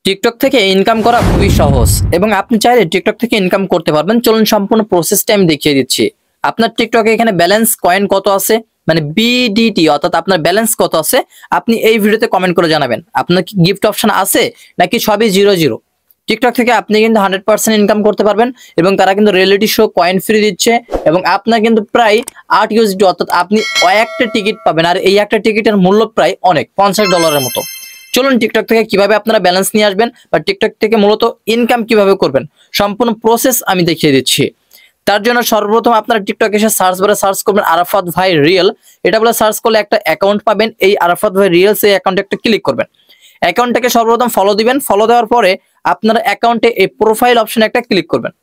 TikTok থেকে income করা খুবই সহজ এবং আপনি চাইলে টিকটক থেকে ইনকাম করতে পারবেন। চলুন সম্পূর্ণ প্রসেসটা আমি দেখিয়ে দিচ্ছি। আপনার টিকটকে এখানে ব্যালেন্স কয়েন কত আছে, মানে বিডিটি অর্থাৎ আপনার ব্যালেন্স কত আছে, আপনি এই ভিডিওতে কমেন্ট করে জানাবেন। আপনার কি গিফট অপশন আছে নাকি সবই 0 0? টিকটক থেকে আপনি কিন্তু 100% ইনকাম করতে পারবেন এবং তারা কিন্তু রিয়েলিটি শো কয়েন ফ্রি দিচ্ছে এবং আপনার কিন্তু প্রায় 8 ইউএসডি অর্থাৎ আপনি একটা টিকিট পাবেন। আর এই একটা টিকিটের মূল্য প্রায় অনেক $50 মতো। চলুন টিকটক থেকে কিভাবে আপনারা ব্যালেন্স নিয়ে আসবেন বা টিকটক থেকে মূলত ইনকাম কিভাবে করবেন সম্পূর্ণ প্রসেস আমি দেখিয়ে দিচ্ছি। তার জন্য সর্বপ্রথম আপনারা টিকটক এসে সার্চ বারে সার্চ করবেন আরাফাত ভাই রিয়েল। এটা বলে সার্চ করলে একটা অ্যাকাউন্ট পাবেন। এই আরাফাত ভাই রিয়েল সেই অ্যাকাউন্টে একটা ক্লিক করবেন। অ্যাকাউন্টটাকে সর্বপ্রথম ফলো দিবেন। ফলো দেওয়ার পরে আপনার অ্যাকাউন্টে এই প্রোফাইল অপশনে একটা ক্লিক করবেন।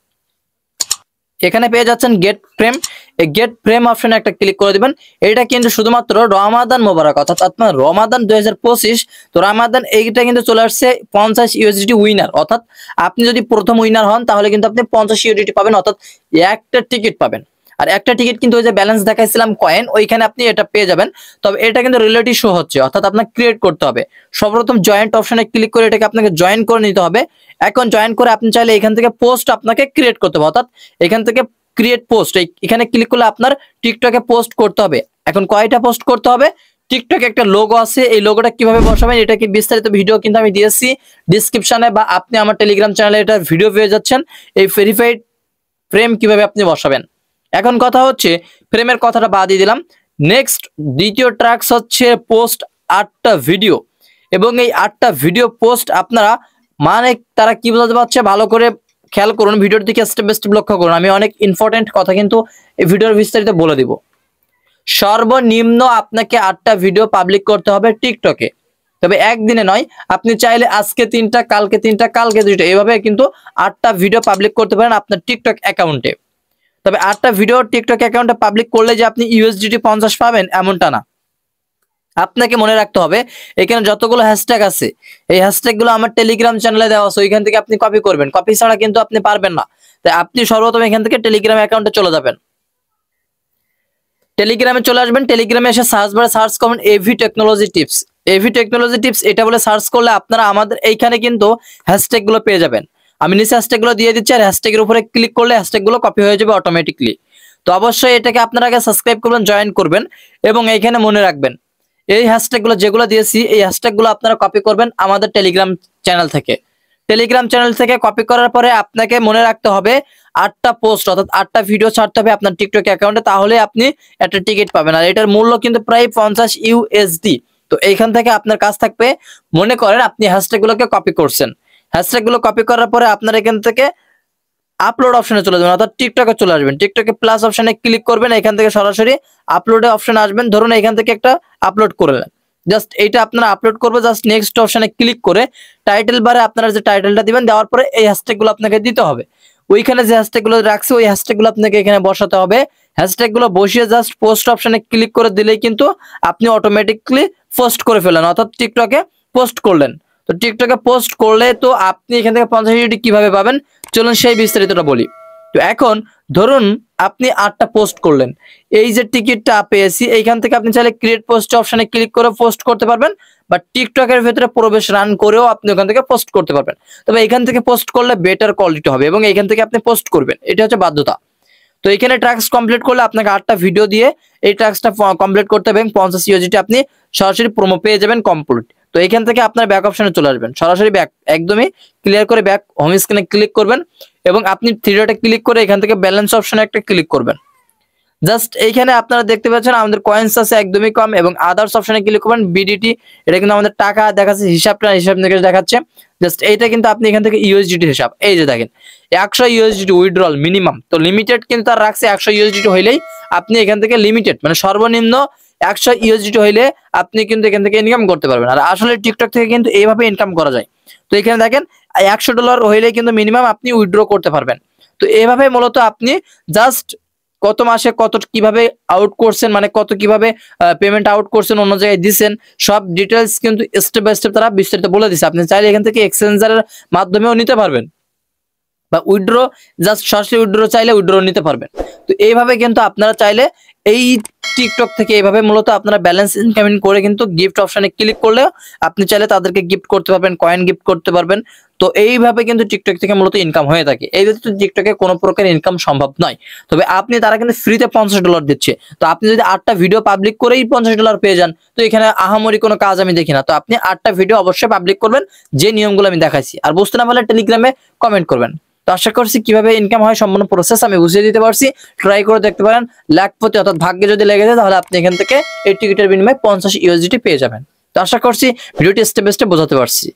এখানে পেয়ে যাচ্ছেন গেট ফ্রেম। এই গেট ফ্রেম অপশনে একটা ক্লিক করে দিবেন। এটা কিন্তু শুধুমাত্র রমাদান মোবারক অর্থাৎ আপনার রমাদান 2025। তো রমাদান এইটা কিন্তু চলে আসছে 50 ইউএসডি উইনার, অর্থাৎ আপনি যদি প্রথম উইনার হন তাহলে কিন্তু আপনি 50 ইউএসডি পাবেন, অর্থাৎ একটা টিকিট পাবেন। আর একটা টিকিট কিন্তু ওই যে ব্যালেন্স দেখাইছিলাম কয়েন, ওইখানে আপনি এটা পেয়ে যাবেন। তবে এটা কিন্তু রিয়েলিটি শো হচ্ছে, অর্থাৎ আপনাকে ক্রিয়েট করতে হবে। সর্বপ্রথম জয়েন্ট অপশনে ক্লিক করে এটাকে আপনাকে জয়েন করে নিতে হবে। এখন জয়েন করে আপনি চাইলে এখান থেকে পোস্ট আপনাকে ক্রিয়েট করতে হবে, অর্থাৎ এখান থেকে ক্রিয়েট পোস্ট এখানে ক্লিক করলে আপনার টিকটকে পোস্ট করতে হবে। এখন কয়টা পোস্ট করতে হবে? টিকটকে একটা লোগো আছে, এই লোগোটা কিভাবে বসাবেন এটা কি বিস্তারিত ভিডিও কিন্তু আমি দিয়েছি ডিসক্রিপশনে, বা আপনি আমার টেলিগ্রাম চ্যানেলে এটা ভিডিও পেয়ে যাচ্ছেন। এই ভেরিফাইড ফ্রেম কিভাবে আপনি বসাবেন। এখন কথা হচ্ছে ফ্রেমের কথাটা বাদ দিয়ে দিলাম। নেক্সট দ্বিতীয় ট্র্যাক্স হচ্ছে পোস্ট 8টা ভিডিও, এবং এই 8টা ভিডিও পোস্ট আপনারা মানে তারা কি বোঝাতে পারছে ভালো করে খেয়াল করুন, ভিডিওর দিকে স্টেপ বাই স্টেপ লক্ষ্য করুন। আমি অনেক ইম্পর্টেন্ট কথা কিন্তু এই ভিডিওর বিস্তারিত বলে দিব। সর্বনিম্ন আপনাকে 8টা ভিডিও পাবলিক করতে হবে টিকটকে, তবে একদিনে নয়। আপনি চাইলে আজকে 3টা, কালকে 3টা, কালকে 2টা, এইভাবে কিন্তু 8টা ভিডিও পাবলিক করতে পারেন আপনার টিকটক অ্যাকাউন্টে। তবে 8টা ভিডিও টিকটক অ্যাকাউন্টে পাবলিক করলে যে আপনি ইউএসডিটি 50 পাবেন এমনটা না। আপনাকে মনে রাখতে হবে এখানে যতগুলো হ্যাশট্যাগ আছে এই হ্যাশট্যাগুলো আমার টেলিগ্রাম চ্যানেলে দেওয়া আছে, ওইখান থেকে আপনি কপি করবেন। কপি ছাড়া কিন্তু আপনি পারবেন না। তাই আপনি সর্বপ্রথম এখান থেকে টেলিগ্রাম অ্যাকাউন্টে চলে যাবেন। টেলিগ্রামে চলে আসবেন। টেলিগ্রামে এসে সার্চ বারে সার্চ করবেন AV technology tips. AV technology tips এটা বলে সার্চ করলে আপনারা আমাদের এইখানে কিন্তু হ্যাশট্যাগুলো পেয়ে যাবেন। আমি নিচে হ্যাশট্যাগুলো দিয়ে দিচ্ছি, আর হ্যাশট্যাগের উপরে ক্লিক করলে হ্যাশট্যাগুলো কপি হয়ে যাবে অটোমেটিকলি। তো অবশ্যই এটাকে আপনারা আগে সাবস্ক্রাইব করবেন, জয়েন করবেন, এবং এইখানে মনে রাখবেন এই হ্যাশট্যাগুলো যেগুলো দিয়েছি এই হ্যাশট্যাগুলো আপনারা কপি করবেন আমাদের টেলিগ্রাম চ্যানেল থেকে। টেলিগ্রাম চ্যানেল থেকে কপি করার পরে আপনাকে মনে রাখতে হবে 8টা পোস্ট অর্থাৎ 8টা ভিডিও ছাড়তে হবে আপনার টিকটক অ্যাকাউন্টে, তাহলে আপনি একটা টিকিট পাবেন। আর এটার মূল্য কিন্তু প্রায় 50 ইউএসডি। তো এইখান থেকে আপনার কাজ থাকবে, মনে করেন আপনি হ্যাশট্যাগুলোকে কপি করছেন। হ্যাশট্যাগুলো কপি করার পরে আপনার এখান থেকে আপলোড অপশনে চলে যাবেন, অর্থাৎ টিকটকে চলে আসবেন। টিকটকে প্লাস অপশনে ক্লিক করবেন, এখান থেকে সরাসরি আপলোডে অপশনে আসবেন। ধরুন এখান থেকে একটা আপলোড করলেন, জাস্ট এইটা আপনারা আপলোড করবে। জাস্ট নেক্সট অপশনে ক্লিক করে টাইটেল বারে আপনারা যে টাইটেলটা দিবেন, দেওয়ার পরে এই হ্যাশট্যাগুলো আপনাকে দিতে হবে। ওইখানে যে হ্যাশট্যাগুলো রাখছে ওই হ্যাশট্যাগুলো আপনাকে এখানে বসাতে হবে। হ্যাশট্যাগুলো বসিয়ে জাস্ট পোস্ট অপশনে ক্লিক করে দিলেই কিন্তু আপনি অটোমেটিকলি পোস্ট করে ফেলেন, অর্থাৎ টিকটকে পোস্ট করলেন। তো টিকটকে পোস্ট করলে তো আপনি এখান থেকে 50 ইউনিট কিভাবে পাবেন চলুন সেই বিস্তারিতটা বলি। তো এখন ধরুন আপনি 8টা পোস্ট করলেন, এই যে টিকিটটা পেয়েছি এইখান থেকে আপনি চাইলে ক্রিয়েট পোস্ট অপশনে ক্লিক করে পোস্ট করতে পারবেন, বা টিকটকের ভেতরে প্রবেশ রান করেও আপনি ওখান থেকে পোস্ট করতে পারবেন। তবে এখান থেকে পোস্ট করলে বেটার কোয়ালিটি হবে এবং এইখান থেকে আপনি পোস্ট করবেন, এটা হচ্ছে বাধ্যতা। তো এখানে টাস্ক কমপ্লিট করলে আপনাকে 8টা ভিডিও দিয়ে এই টাস্কটা কমপ্লিট করতে হবে এবং 50 ইউএসডি আপনি সরাসরি প্রোমো পেয়ে যাবেন কমপ্লিট। তো এখান থেকে আপনার ব্যাক অপশনে চলে আসবেন, সরাসরি ব্যাক একদমই ক্লিয়ার করে ব্যাক হোম স্ক্রিনে ক্লিক করবেন এবং আপনি থ্রি ডটে ক্লিক করে এখান থেকে ব্যালেন্স অপশনে একটা ক্লিক করবেন। জাস্ট এইখানে আপনারা দেখতে পাচ্ছেন আমাদের কয়েন্স আছে একদমই কম, এবং আদার্স অপশনে ক্লিক করবেন বিডিটি। এটা কিন্তু আমাদের টাকা দেখাচ্ছে, হিসাব নিকেশ দেখাচ্ছে। জাস্ট এইটা কিন্তু আপনি এখান থেকে ইউএসডিটি হিসাব, এই যে দেখেন 100 ইউএসডিটি উইথড্রল মিনিমাম। তো লিমিটেড কিন্তু তার রাখছে 100 ইউএসডিটি হইলেই আপনি এখান থেকে লিমিটেড মানে সর্বনিম্ন 100 ইউএসডিটি হইলে আপনি কিন্তু এখান থেকে ইনকাম করতে পারবেন। আর আসলে টিকটক থেকে কিন্তু এইভাবে ইনকাম করা যায়। তো এখানে দেখেন $100 হইলে কিন্তু মিনিমাম আপনি উইথড্র করতে পারবেন। তো এইভাবে মূলত আপনি জাস্ট কত মাসে কত কিভাবে আউট করছেন, মানে কত কিভাবে পেমেন্ট আউট করছেন, অন্য জায়গায় দিচ্ছেন, সব ডিটেলস কিন্তু স্টেপ বাই স্টেপ তারা বিস্তারিত বলে দিচ্ছে। আপনি চাইলে এখান থেকে এক্সচেঞ্জারের মাধ্যমেও নিতে পারবেন, বা উইথড্র জাস্ট সরাসরি উইথড্র চাইলে উইথড্র নিতে পারবেন। তো এইভাবে কিন্তু আপনারা চাইলে এই টিকটক থেকে এইভাবে মূলত আপনারা ব্যালেন্স ইনকামিং করে কিন্তু গিফট অপশনে ক্লিক করলে আপনি চাইলে তাদেরকে গিফট করতে পারবেন, কয়েন গিফট করতে পারবেন। তো এইভাবে কিন্তু টিকটক থেকে মূলত ইনকাম হয়ে থাকে। এই ব্যতীত টিকটকে কোনো প্রকার ইনকাম সম্ভব নয়। তবে তারা কিন্তু ফ্রিতে $50 দিচ্ছে। তো আপনি যদি 8টা ভিডিও পাবলিক করেই $50 পেয়ে যান, তো এখানে আহামরি কোনো কাজ আমি দেখি না। তো আপনি 8টা ভিডিও অবশ্যই পাবলিক করবেন, যে নিয়মগুলো আমি দেখাইছি। আর বুঝতে না পারলে টেলিগ্রামে কমেন্ট করবেন। তো আশা করছি কিভাবে ইনকাম হয় সম্পূর্ণ প্রসেস আমি বুঝিয়ে দিতে পারছি। ট্রাই করে দেখতে পারেন। লাখ প্রতি অর্থাৎ ভাগ্যে যদি লেগে যায় তাহলে আপনি এখান থেকে এই টিকিটের বিনিময়ে $50 পেয়ে যাবেন। তো আশা করছি ভিডিওটি স্টেপ বাই স্টেপ বোঝাতে পারছি।